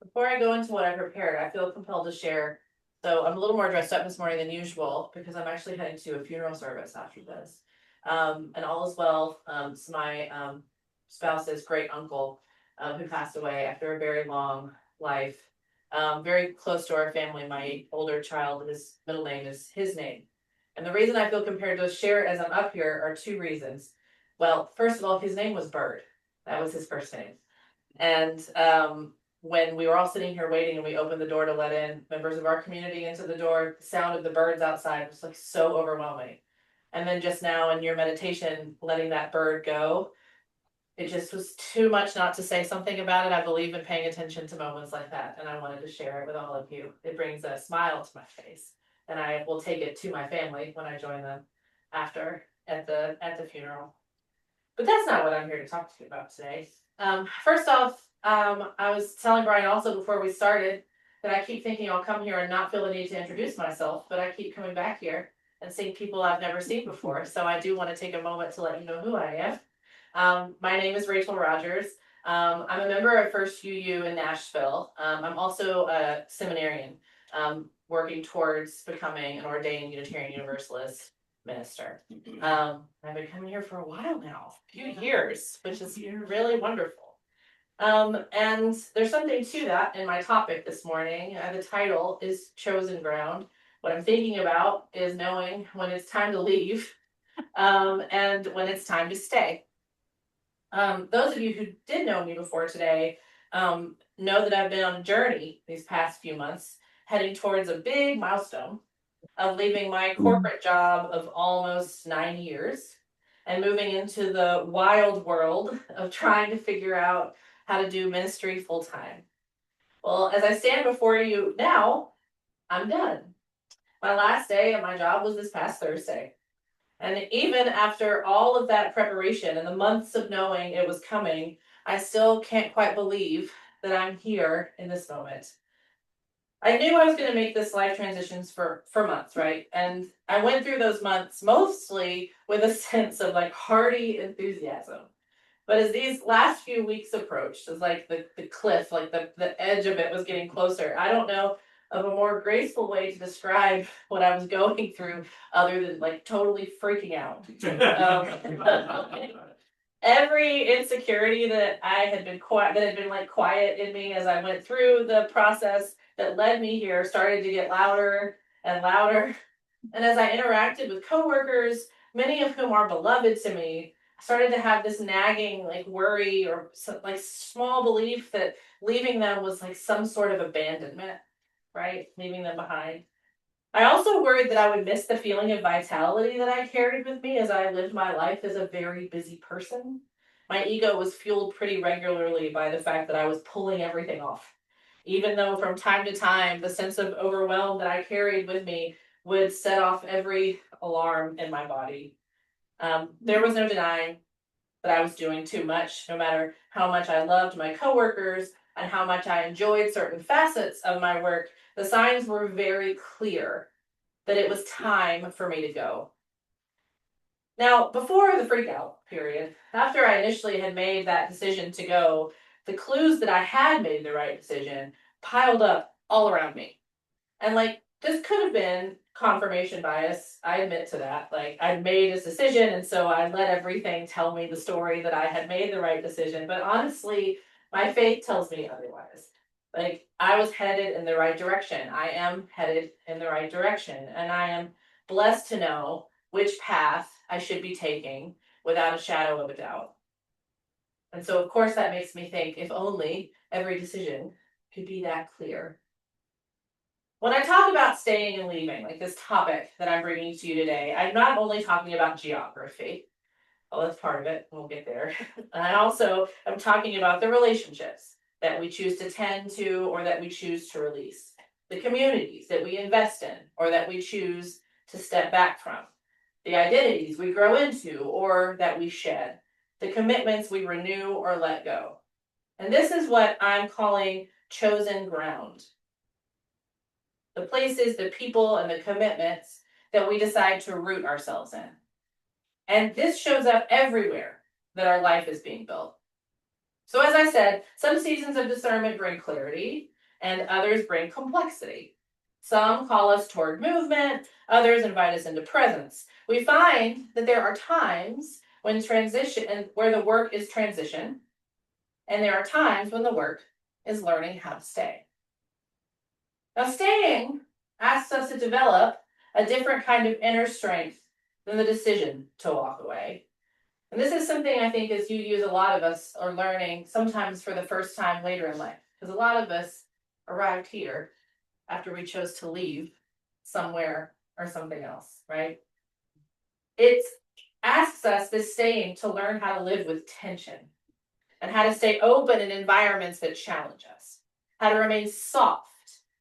Before I go into what I prepared, I feel compelled to share. So I'm a little more dressed up this morning than usual because I'm actually heading to a funeral service after this. And all is well. It's my spouse's great uncle who passed away after a very long life. Very close to our family. My older child, his middle name is his name. And the reason I feel compared to share it as I'm up here are two reasons. Well, first of all, his name was Bird. That was his first name. And when we were all sitting here waiting and we opened the door to let in members of our community into the door, the sound of the birds outside was like so overwhelming. And then just now in your meditation, letting that bird go, it just was too much not to say something about it. I believe in paying attention to moments like that, and I wanted to share it with all of you. It brings a smile to my face, and I will take it to my family when I join them after at the funeral. But that's not what I'm here to talk to you about today. First off, I was telling Brian also before we started that I keep thinking I'll come here and not feel the need to introduce myself, but I keep coming back here and seeing people I've never seen before. So I do want to take a moment to let you know who I am. My name is Rachel Rogers. I'm a member of First UU in Nashville. I'm also a seminarian working towards becoming an ordained Unitarian Universalist minister. I've been coming here for a while now, a few years, which is really wonderful. And there's something to that in my topic this morning. The title is Chosen Ground. What I'm thinking about is knowing when it's time to leave and when it's time to stay. Those of you who did know me before today know that I've been on a journey these past few months, heading towards a big milestone of leaving my corporate job of almost 9 years and moving into the wild world of trying to figure out how to do ministry full time. Well, as I stand before you now, I'm done. My last day at my job was this past Thursday. And even after all of that preparation and the months of knowing it was coming, I still can't quite believe that I'm here in this moment. I knew I was going to make this life transitions for months, right? And I went through those months mostly with a sense of like hearty enthusiasm. But as these last few weeks approached, as like the cliff, like the edge of it was getting closer, I don't know of a more graceful way to describe what I was going through other than like totally freaking out. Every insecurity that I had been quiet, that had been like quiet in me as I went through the process that led me here started to get louder and louder. And as I interacted with coworkers, many of whom are beloved to me, I started to have this nagging like worry or some, like small belief that leaving them was like some sort of abandonment, right? Leaving them behind. I also worried that I would miss the feeling of vitality that I carried with me as I lived my life as a very busy person. My ego was fueled pretty regularly by the fact that I was pulling everything off. Even though from time to time, the sense of overwhelm that I carried with me would set off every alarm in my body. There was no denying that I was doing too much, no matter how much I loved my coworkers and how much I enjoyed certain facets of my work. The signs were very clear that it was time for me to go. Now, before the freakout period, after I initially had made that decision to go, the clues that I had made the right decision piled up all around me. And like, this could have been confirmation bias. I admit to that. Like, I'd made this decision, and so I let everything tell me the story that I had made the right decision. But honestly, my faith tells me otherwise. Like, I was headed in the right direction. I am headed in the right direction. And I am blessed to know which path I should be taking without a shadow of a doubt. And so, of course, that makes me think if only every decision could be that clear. When I talk about staying and leaving, like this topic that I'm bringing to you today, I'm not only talking about geography. Well, that's part of it. We'll get there. And I also am talking about the relationships that we choose to tend to or that we choose to release, the communities that we invest in or that we choose to step back from, the identities we grow into or that we shed, the commitments we renew or let go. And this is what I'm calling chosen ground. The places, the people, and the commitments that we decide to root ourselves in. And this shows up everywhere that our life is being built. So as I said, some seasons of discernment bring clarity and others bring complexity. Some call us toward movement, others invite us into presence. We find that there are times when transition and where the work is transition, and there are times when the work is learning how to stay. Now, staying asks us to develop a different kind of inner strength than the decision to walk away. And this is something I think as a lot of us are learning sometimes for the first time later in life. Because a lot of us arrived here after we chose to leave somewhere or something else, right? It asks us, this staying, to learn how to live with tension and how to stay open in environments that challenge us, how to remain soft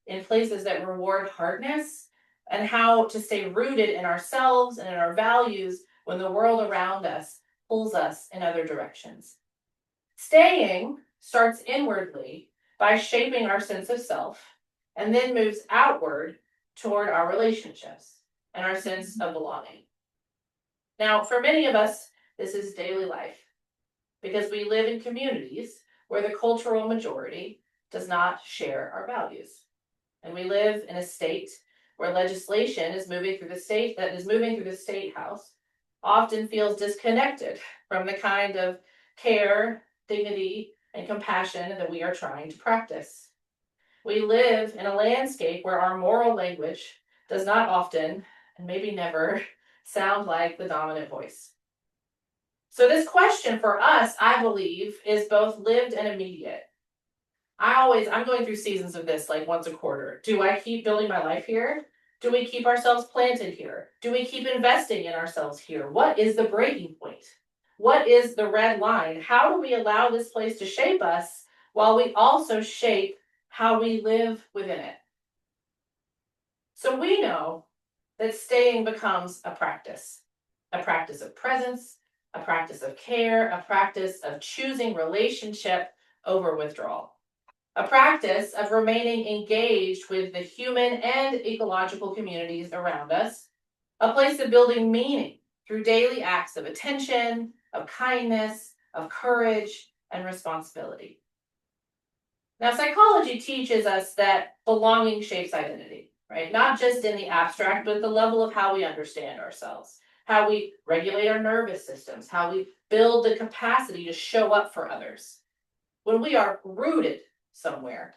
in places that reward hardness, and how to stay rooted in ourselves and in our values when the world around us pulls us in other directions. Staying starts inwardly by shaping our sense of self and then moves outward toward our relationships and our sense of belonging. Now, for many of us, this is daily life because we live in communities where the cultural majority does not share our values. And we live in a state where legislation is moving through the state house often feels disconnected from the kind of care, dignity, and compassion that we are trying to practice. We live in a landscape where our moral language does not often, and maybe never, sound like the dominant voice. So this question for us, I believe, is both lived and immediate. I'm going through seasons of this like once a quarter. Do I keep building my life here? Do we keep ourselves planted here? Do we keep investing in ourselves here? What is the breaking point? What is the red line? How do we allow this place to shape us while we also shape how we live within it? So we know that staying becomes a practice of presence, a practice of care, a practice of choosing relationship over withdrawal. A practice of remaining engaged with the human and ecological communities around us, a place of building meaning through daily acts of attention, of kindness, of courage, and responsibility. Now, psychology teaches us that belonging shapes identity, right? Not just in the abstract, but at the level of how we understand ourselves, how we regulate our nervous systems, how we build the capacity to show up for others. When we are rooted somewhere,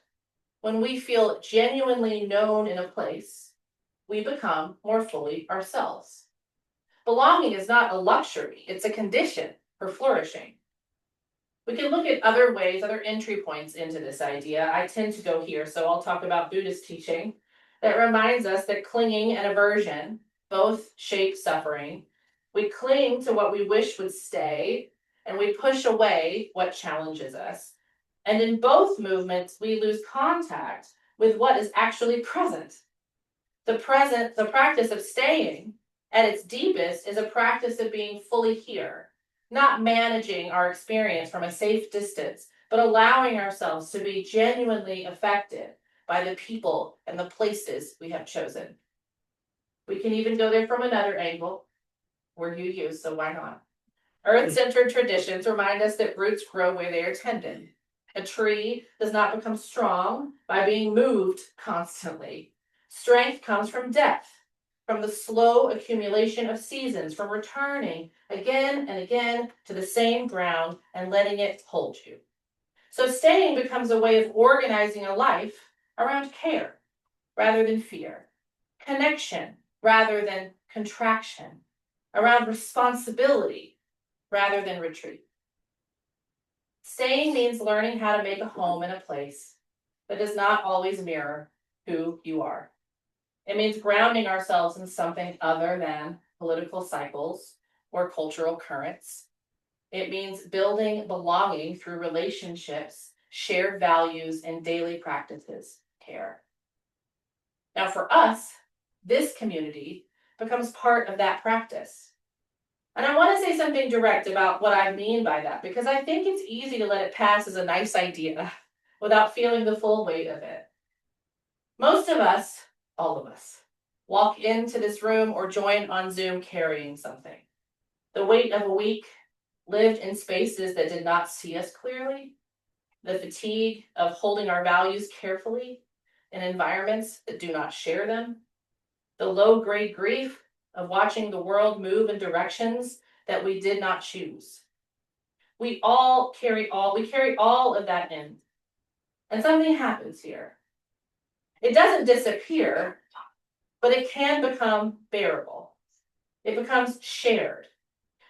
when we feel genuinely known in a place, we become more fully ourselves. Belonging is not a luxury, it's a condition for flourishing. We can look at other ways, other entry points into this idea. I tend to go here, so I'll talk about Buddhist teaching that reminds us that clinging and aversion both shape suffering. We cling to what we wish would stay, and we push away what challenges us. And in both movements, we lose contact with what is actually present. The practice of staying at its deepest is a practice of being fully here, not managing our experience from a safe distance, but allowing ourselves to be genuinely affected by the people and the places we have chosen. We can even go there from another angle, where you use, so why not? Earth-centered traditions remind us that roots grow where they are tended. A tree does not become strong by being moved constantly. Strength comes from depth, from the slow accumulation of seasons, from returning again and again to the same ground and letting it hold you. So staying becomes a way of organizing a life around care rather than fear, connection rather than contraction, around responsibility rather than retreat. Staying means learning how to make a home in a place that does not always mirror who you are. It means grounding ourselves in something other than political cycles or cultural currents. It means building belonging through relationships, shared values, and daily practices, care. Now, for us, this community becomes part of that practice. And I want to say something direct about what I mean by that, because I think it's easy to let it pass as a nice idea without feeling the full weight of it. Most of us, all of us, walk into this room or join on Zoom carrying something. The weight of a week, lived in spaces that did not see us clearly, the fatigue of holding our values carefully in environments that do not share them, the low-grade grief of watching the world move in directions that we did not choose. We carry all of that in. And something happens here. It doesn't disappear, but it can become bearable. It becomes shared.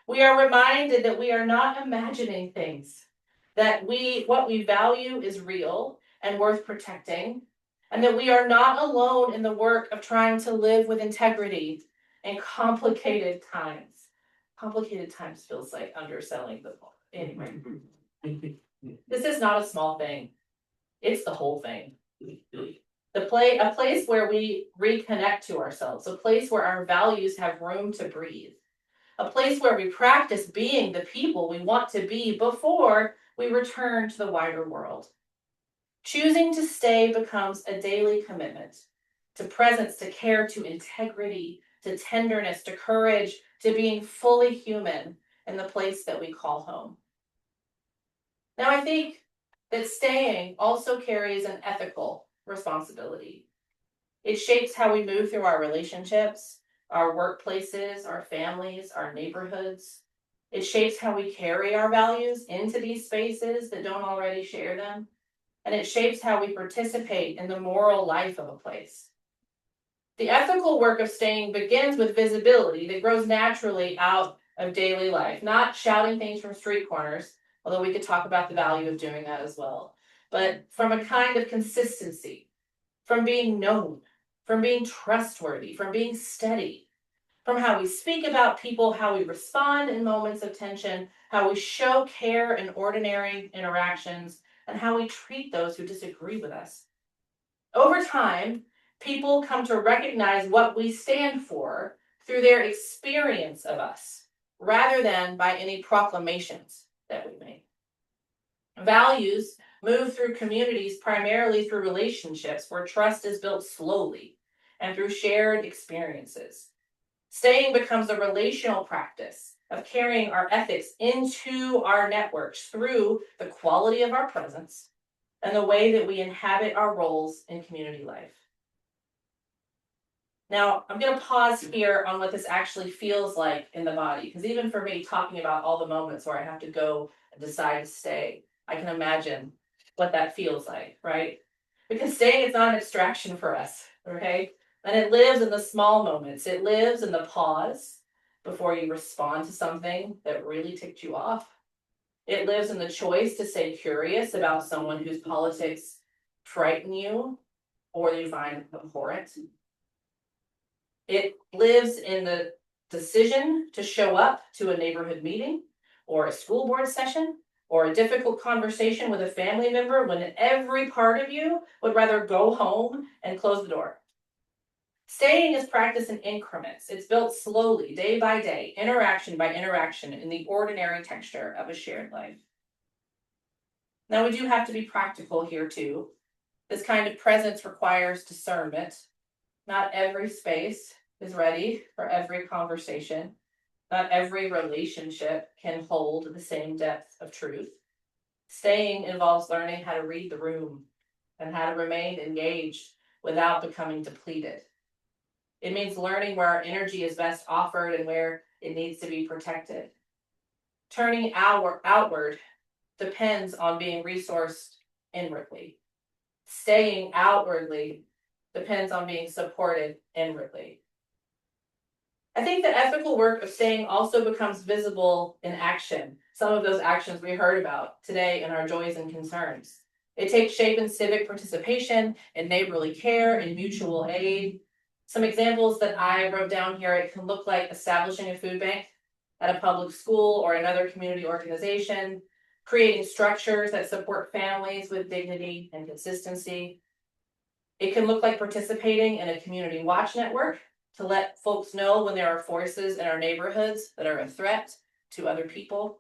We are reminded that we are not imagining things, that what we value is real and worth protecting, and that we are not alone in the work of trying to live with integrity in complicated times. Complicated times feels like underselling the point. Anyway, this is not a small thing. It's the whole thing. A place where we reconnect to ourselves, a place where our values have room to breathe, a place where we practice being the people we want to be before we return to the wider world. Choosing to stay becomes a daily commitment to presence, to care, to integrity, to tenderness, to courage, to being fully human in the place that we call home. Now, I think that staying also carries an ethical responsibility. It shapes how we move through our relationships, our workplaces, our families, our neighborhoods. It shapes how we carry our values into these spaces that don't already share them. And it shapes how we participate in the moral life of a place. The ethical work of staying begins with visibility that grows naturally out of daily life, not shouting things from street corners, although we could talk about the value of doing that as well, but from a kind of consistency, from being known, from being trustworthy, from being steady, from how we speak about people, how we respond in moments of tension, how we show care in ordinary interactions, and how we treat those who disagree with us. Over time, people come to recognize what we stand for through their experience of us, rather than by any proclamations that we make. Values move through communities primarily through relationships where trust is built slowly and through shared experiences. Staying becomes a relational practice of carrying our ethics into our networks through the quality of our presence and the way that we inhabit our roles in community life. Now, I'm going to pause here on what this actually feels like in the body, because even for me, talking about all the moments where I have to go and decide to stay, I can imagine what that feels like, right? Because staying is not an abstraction for us, okay? And it lives in the small moments. It lives in the pause before you respond to something that really ticked you off. It lives in the choice to stay curious about someone whose politics frighten you or you find abhorrent. It lives in the decision to show up to a neighborhood meeting or a school board session or a difficult conversation with a family member when every part of you would rather go home and close the door. Staying is practiced in increments. It's built slowly, day by day, interaction by interaction, in the ordinary texture of a shared life. Now, we do have to be practical here, too. This kind of presence requires discernment. Not every space is ready for every conversation. Not every relationship can hold the same depth of truth. Staying involves learning how to read the room and how to remain engaged without becoming depleted. It means learning where our energy is best offered and where it needs to be protected. Turning outward depends on being resourced inwardly. Staying outwardly depends on being supported inwardly. I think the ethical work of staying also becomes visible in action. Some of those actions we heard about today in our joys and concerns. It takes shape in civic participation, in neighborly care, in mutual aid. Some examples that I wrote down here, it can look like establishing a food bank at a public school or another community organization, creating structures that support families with dignity and consistency. It can look like participating in a community watch network to let folks know when there are forces in our neighborhoods that are a threat to other people.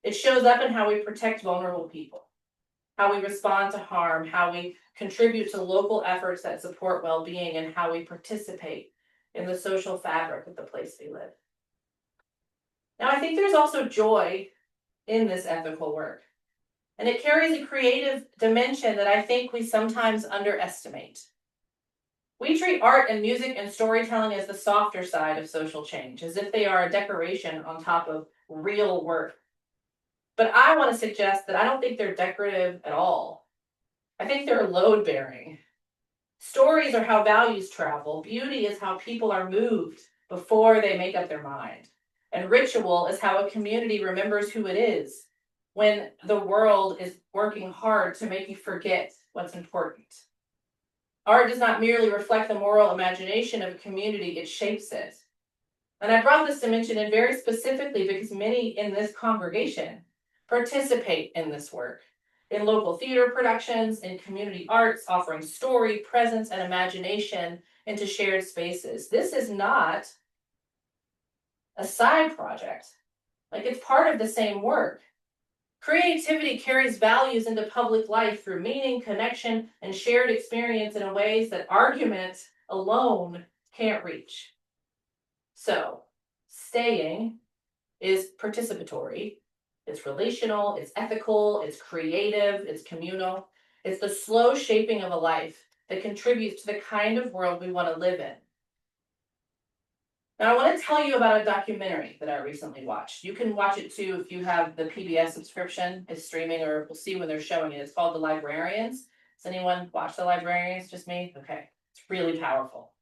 It shows up in how we protect vulnerable people, how we respond to harm, how we contribute to local efforts that support well-being, and how we participate in the social fabric of the place we live. Now, I think there's also joy in this ethical work, and it carries a creative dimension that I think we sometimes underestimate. We treat art and music and storytelling as the softer side of social change, as if they are a decoration on top of real work. But I want to suggest that I don't think they're decorative at all. I think they're load bearing. Stories are how values travel. Beauty is how people are moved before they make up their mind. And ritual is how a community remembers who it is when the world is working hard to make you forget what's important. Art does not merely reflect the moral imagination of a community, it shapes it. And I brought this dimension in very specifically because many in this congregation participate in this work, in local theater productions, in community arts, offering story, presence, and imagination into shared spaces. This is not a side project. Like, it's part of the same work. Creativity carries values into public life through meaning, connection, and shared experience in ways that argument alone can't reach. So, staying is participatory, it's relational, it's ethical, it's creative, it's communal. It's the slow shaping of a life that contributes to the kind of world we want to live in. Now, I want to tell you about a documentary that I recently watched. You can watch it too if you have the PBS subscription. It's streaming, or we'll see when they're showing it. It's called The Librarians. Does anyone watch The Librarians? Just me? Okay. It's really powerful.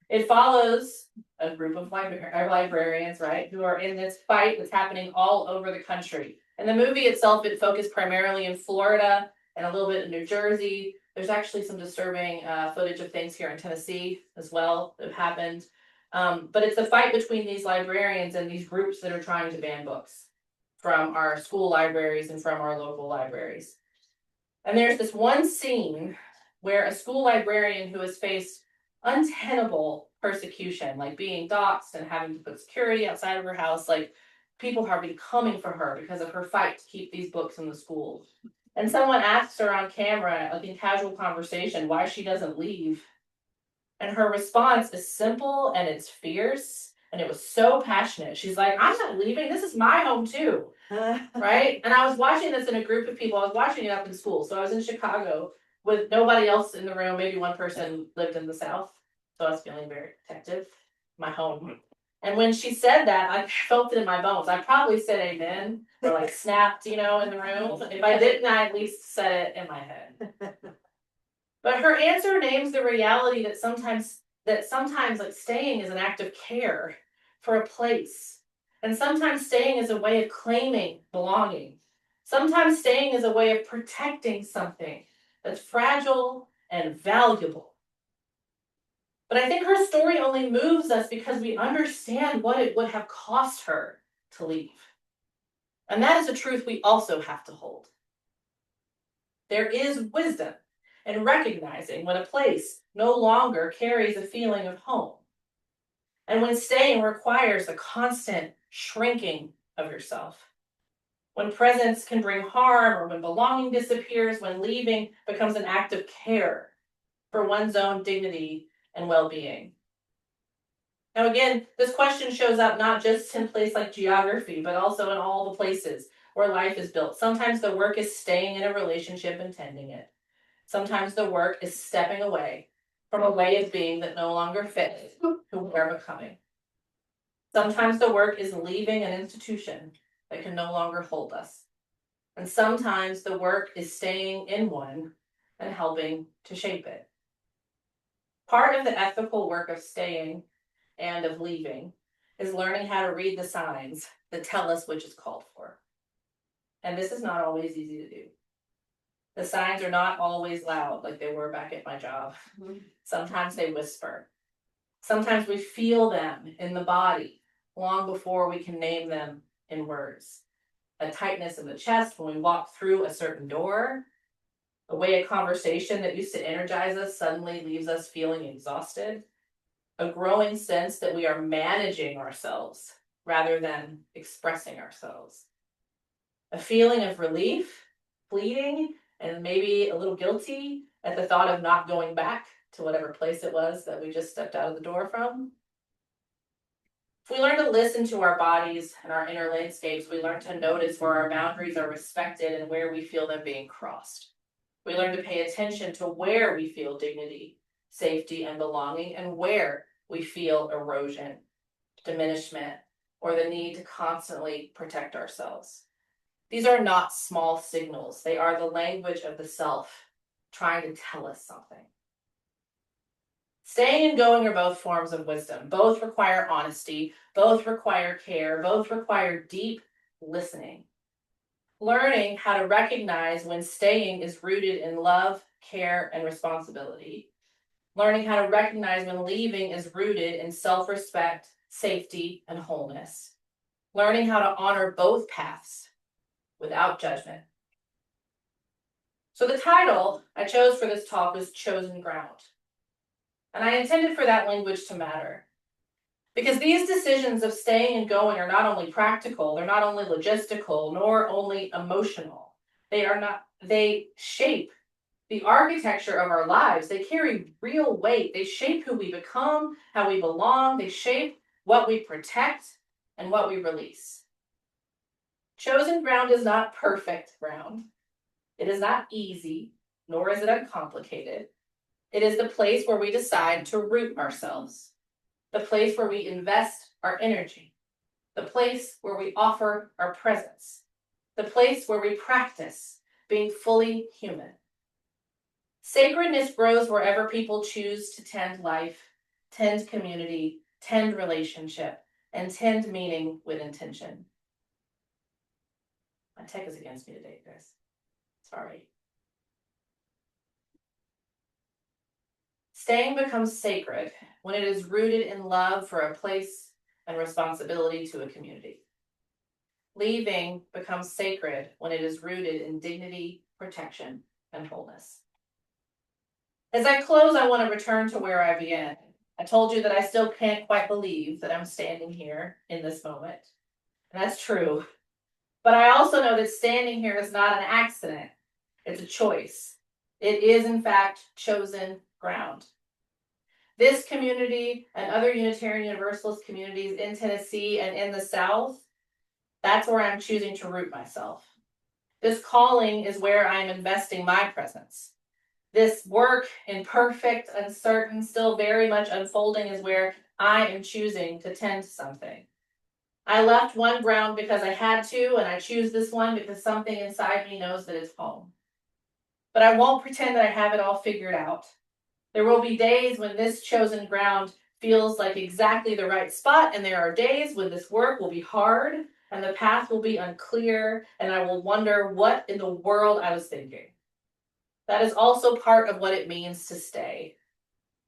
It follows a group of librarians, right, who are in this fight that's happening all over the country. And the movie itself, it focused primarily in Florida and a little bit in New Jersey. There's actually some disturbing footage of things here in Tennessee as well that have happened. But it's a fight between these librarians and these groups that are trying to ban books from our school libraries and from our local libraries. And there's this one scene where a school librarian who has faced untenable persecution, like being doxxed and having to put security outside of her house, like people have been coming for her because of her fight to keep these books in the schools. And someone asks her on camera, like in casual conversation, why she doesn't leave. And her response is simple and it's fierce. And it was so passionate. She's like, I'm not leaving. This is my home too. Right? And I was watching this in a group of people. I was watching it up in school. So I was in Chicago with nobody else in the room. Maybe one person lived in the South. So I was feeling very protective. My home. And when she said that, I felt it in my bones. I probably said amen or like snapped, in the room. If I didn't, I at least said it in my head. But her answer names the reality that sometimes like staying is an act of care for a place. And sometimes staying is a way of claiming belonging. Sometimes staying is a way of protecting something that's fragile and valuable. But I think her story only moves us because we understand what it would have cost her to leave. And that is a truth we also have to hold. There is wisdom in recognizing when a place no longer carries a feeling of home, and when staying requires the constant shrinking of yourself, when presence can bring harm, or when belonging disappears, when leaving becomes an act of care for one's own dignity and well-being. Now again, this question shows up not just in places like geography, but also in all the places where life is built. Sometimes the work is staying in a relationship and tending it. Sometimes the work is stepping away from a way of being that no longer fits who we are becoming. Sometimes the work is leaving an institution that can no longer hold us. And sometimes the work is staying in one and helping to shape it. Part of the ethical work of staying and of leaving is learning how to read the signs that tell us which is called for. And this is not always easy to do. The signs are not always loud like they were back at my job. Sometimes they whisper. Sometimes we feel them in the body long before we can name them in words. A tightness in the chest when we walk through a certain door. A way a conversation that used to energize us suddenly leaves us feeling exhausted. A growing sense that we are managing ourselves rather than expressing ourselves. A feeling of relief, fleeting, and maybe a little guilty at the thought of not going back to whatever place it was that we just stepped out of the door from. If we learn to listen to our bodies and our inner landscapes, we learn to notice where our boundaries are respected and where we feel them being crossed. We learn to pay attention to where we feel dignity, safety, and belonging, and where we feel erosion, diminishment, or the need to constantly protect ourselves. These are not small signals. They are the language of the self trying to tell us something. Staying and going are both forms of wisdom. Both require honesty, both require care, both require deep listening. Learning how to recognize when staying is rooted in love, care, and responsibility. Learning how to recognize when leaving is rooted in self-respect, safety, and wholeness. Learning how to honor both paths without judgment. So the title I chose for this talk was Chosen Ground. And I intended for that language to matter. Because these decisions of staying and going are not only practical, they're not only logistical, nor only emotional. They shape the architecture of our lives. They carry real weight. They shape who we become, how we belong. They shape what we protect and what we release. Chosen ground is not perfect ground. It is not easy, nor is it uncomplicated. It is the place where we decide to root ourselves, the place where we invest our energy, the place where we offer our presence, the place where we practice being fully human. Sacredness grows wherever people choose to tend life, tend community, tend relationship, and tend meaning with intention. My tech is against me today, guys. Sorry. Staying becomes sacred when it is rooted in love for a place and responsibility to a community. Leaving becomes sacred when it is rooted in dignity, protection, and wholeness. As I close, I want to return to where I began. I told you that I still can't quite believe that I'm standing here in this moment. And that's true. But I also know that standing here is not an accident. It's a choice. It is, in fact, chosen ground. This community and other Unitarian Universalist communities in Tennessee and in the South, that's where I'm choosing to root myself. This calling is where I'm investing my presence. This work, imperfect, uncertain, still very much unfolding, is where I am choosing to tend to something. I left one ground because I had to, and I choose this one because something inside me knows that it's home. But I won't pretend that I have it all figured out. There will be days when this chosen ground feels like exactly the right spot, and there are days when this work will be hard, and the path will be unclear, and I will wonder what in the world I was thinking. That is also part of what it means to stay.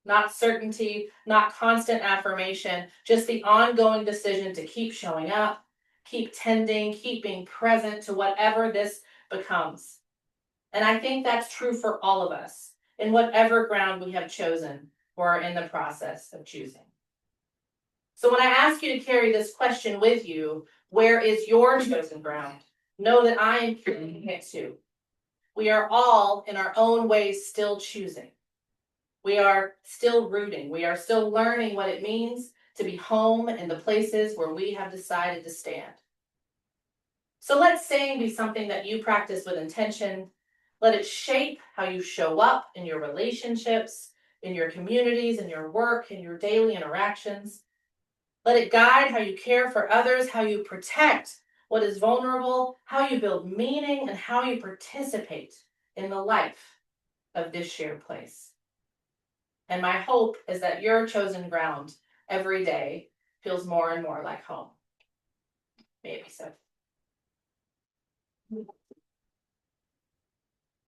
Not certainty, not constant affirmation, just the ongoing decision to keep showing up, keep tending, keep being present to whatever this becomes. And I think that's true for all of us, in whatever ground we have chosen or are in the process of choosing. So when I ask you to carry this question with you, where is your chosen ground? Know that I am carrying it too. We are all, in our own ways, still choosing. We are still rooting. We are still learning what it means to be home in the places where we have decided to stand. So let staying be something that you practice with intention. Let it shape how you show up in your relationships, in your communities, in your work, in your daily interactions. Let it guide how you care for others, how you protect what is vulnerable, how you build meaning, and how you participate in the life of this shared place. And my hope is that your chosen ground every day feels more and more like home. Maybe so.